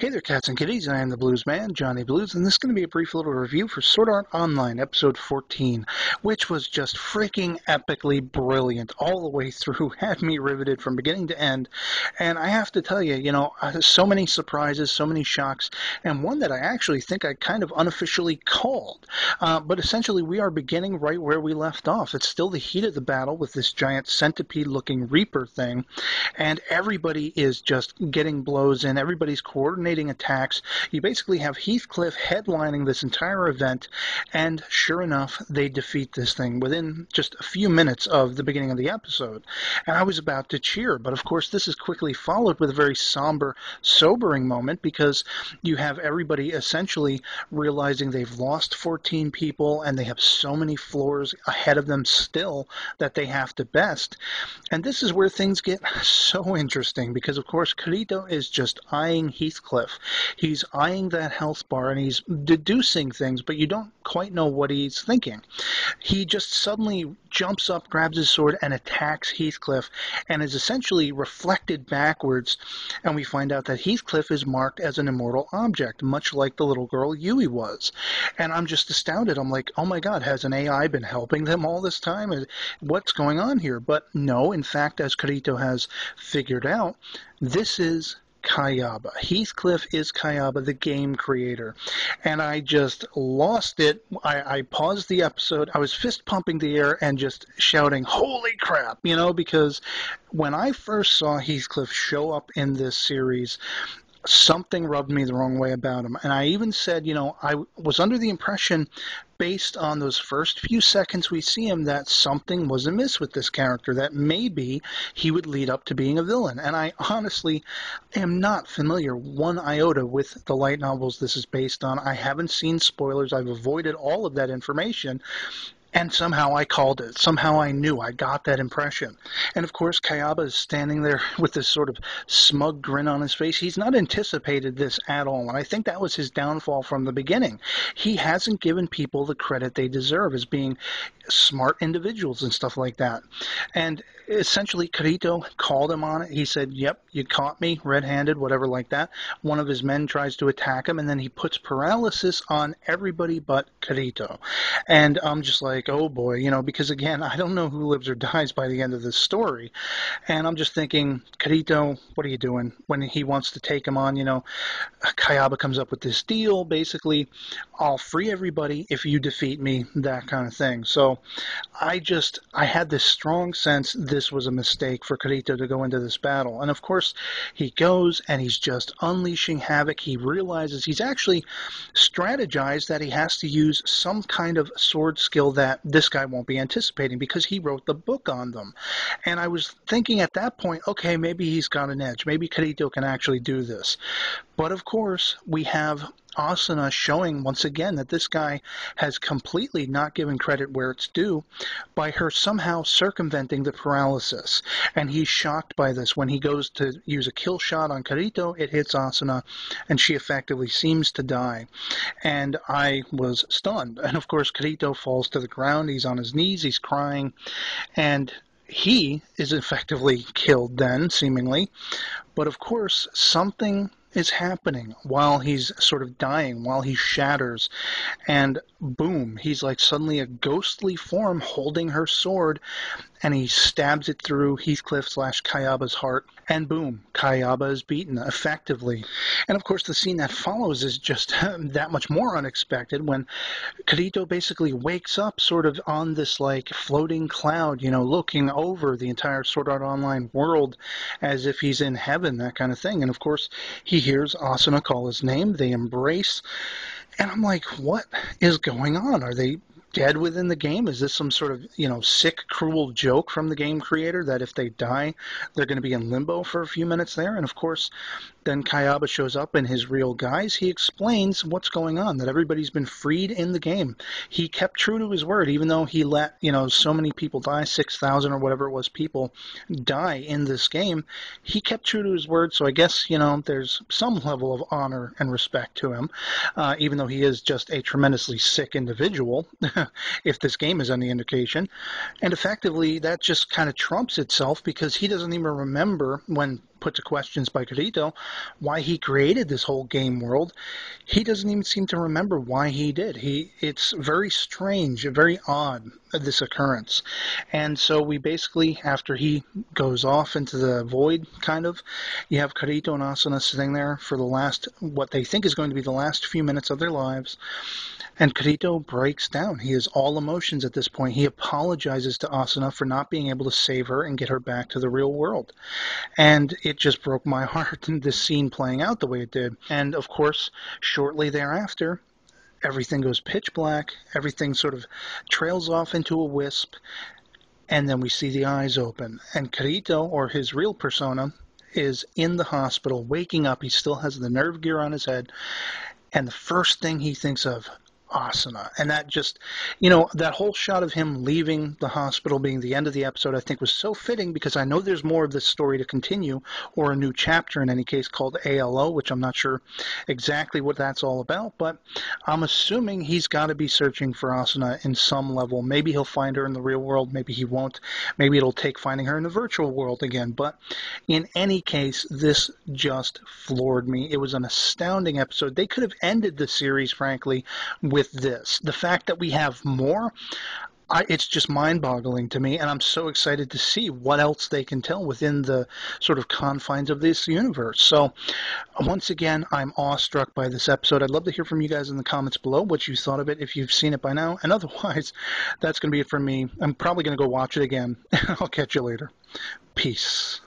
Hey there, cats and kitties. I am the Blues Man, Johnny Blues, and this is going to be a brief little review for Sword Art Online, episode 14, which was just freaking epically brilliant all the way through, had me riveted from beginning to end. And I have to tell you, so many surprises, so many shocks, and one that I actually think I kind of unofficially called. But essentially, we are beginning right where we left off. It's still the heat of the battle with this giant centipede-looking Reaper thing, and everybody is just getting blows in. Everybody's coordinating attacks. You basically have Heathcliff headlining this entire event, and sure enough, they defeat this thing within just a few minutes of the beginning of the episode. And I was about to cheer, but of course this is quickly followed with a very somber, sobering moment, because you have everybody essentially realizing they've lost 14 people, and they have so many floors ahead of them still that they have to best. And this is where things get so interesting, because of course Kirito is just eyeing Heathcliff. He's eyeing that health bar and he's deducing things, but you don't quite know what he's thinking. He just suddenly jumps up, grabs his sword, and attacks Heathcliff, and is essentially reflected backwards, and we find out that Heathcliff is marked as an immortal object, much like the little girl Yui was. And I'm just astounded. I'm like, oh my god, has an AI been helping them all this time? What's going on here? But no, in fact, as Kirito has figured out, this is Kayaba. Heathcliff is Kayaba, the game creator. And I just lost it. I paused the episode. I was fist pumping the air and just shouting, holy crap, because when I first saw Heathcliff show up in this series, something rubbed me the wrong way about him. And I even said, I was under the impression, based on those first few seconds we see him, that something was amiss with this character, that maybe he would lead up to being a villain. And I honestly am not familiar one iota with the light novels this is based on. I haven't seen spoilers. I've avoided all of that information. And somehow I called it. Somehow I knew. I got that impression. And of course, Kayaba is standing there with this sort of smug grin on his face. He's not anticipated this at all. And I think that was his downfall from the beginning. He hasn't given people the credit they deserve as being smart individuals and stuff like that. And essentially, Kirito called him on it. He said, yep, you caught me red-handed, whatever like that. One of his men tries to attack him, and then he puts paralysis on everybody but Kirito. And I'm just like, oh boy, because again, I don't know who lives or dies by the end of this story. And I'm just thinking, Kirito, what are you doing? When he wants to take him on, Kayaba comes up with this deal, basically, I'll free everybody if you defeat me, that kind of thing. So I had this strong sense this was a mistake for Kirito to go into this battle. And of course, he goes and he's just unleashing havoc. He realizes he's actually strategized that he has to use some kind of sword skill that this guy won't be anticipating, because he wrote the book on them. And I was thinking at that point, okay, maybe he's got an edge. Maybe Kirito can actually do this. But of course, we have Asuna showing once again that this guy has completely not given credit where it's due by her somehow circumventing the paralysis. And he's shocked by this. When he goes to use a kill shot on Kirito, it hits Asuna, and she effectively seems to die. And I was stunned. And of course, Kirito falls to the ground. He's on his knees. He's crying. And he is effectively killed then, seemingly. But of course, something is happening while he's sort of dying, while he shatters, and boom, he's like suddenly a ghostly form holding her sword, and he stabs it through Heathcliff/Kayaba's heart, and boom, Kayaba is beaten effectively. And of course, the scene that follows is just that much more unexpected, when Kirito basically wakes up sort of on this like floating cloud, looking over the entire Sword Art Online world as if he's in heaven, that kind of thing. And of course, he hears Asuna call his name. They embrace. And I'm like, what is going on? Are they dead within the game? Is this some sort of, sick, cruel joke from the game creator that if they die, they're going to be in limbo for a few minutes there? And of course, then Kayaba shows up in his real guise. He explains what's going on, that everybody's been freed in the game. He kept true to his word, even though he let, so many people die, 6,000 or whatever it was people die in this game. He kept true to his word, so I guess, there's some level of honor and respect to him, even though he is just a tremendously sick individual, if this game is any indication. And effectively, that just kind of trumps itself, because he doesn't even remember when put to questions by Kirito why he created this whole game world. He doesn't even seem to remember why he did. It's very strange, very odd, this occurrence. And so we basically, after he goes off into the void, kind of, you have Kirito and Asuna sitting there for the last, what they think is going to be the last few minutes of their lives. And Kirito breaks down. He is all emotions at this point. He apologizes to Asuna for not being able to save her and get her back to the real world. And it just broke my heart, this scene playing out the way it did. And of course, shortly thereafter, everything goes pitch black. Everything sort of trails off into a wisp. And then we see the eyes open. And Kirito, or his real persona, is in the hospital, waking up. He still has the nerve gear on his head. And the first thing he thinks of, Asuna. And that just, that whole shot of him leaving the hospital being the end of the episode, I think was so fitting, because I know there's more of this story to continue, or a new chapter in any case called ALO, which I'm not sure exactly what that's all about, but I'm assuming he's got to be searching for Asuna in some level. Maybe he'll find her in the real world, maybe he won't. Maybe it'll take finding her in the virtual world again. But in any case, this just floored me. It was an astounding episode. They could have ended the series, frankly, with this. The fact that we have more, it's just mind-boggling to me, and I'm so excited to see what else they can tell within the sort of confines of this universe. So, once again, I'm awestruck by this episode. I'd love to hear from you guys in the comments below what you thought of it, if you've seen it by now, and otherwise, that's going to be it from me. I'm probably going to go watch it again. I'll catch you later. Peace.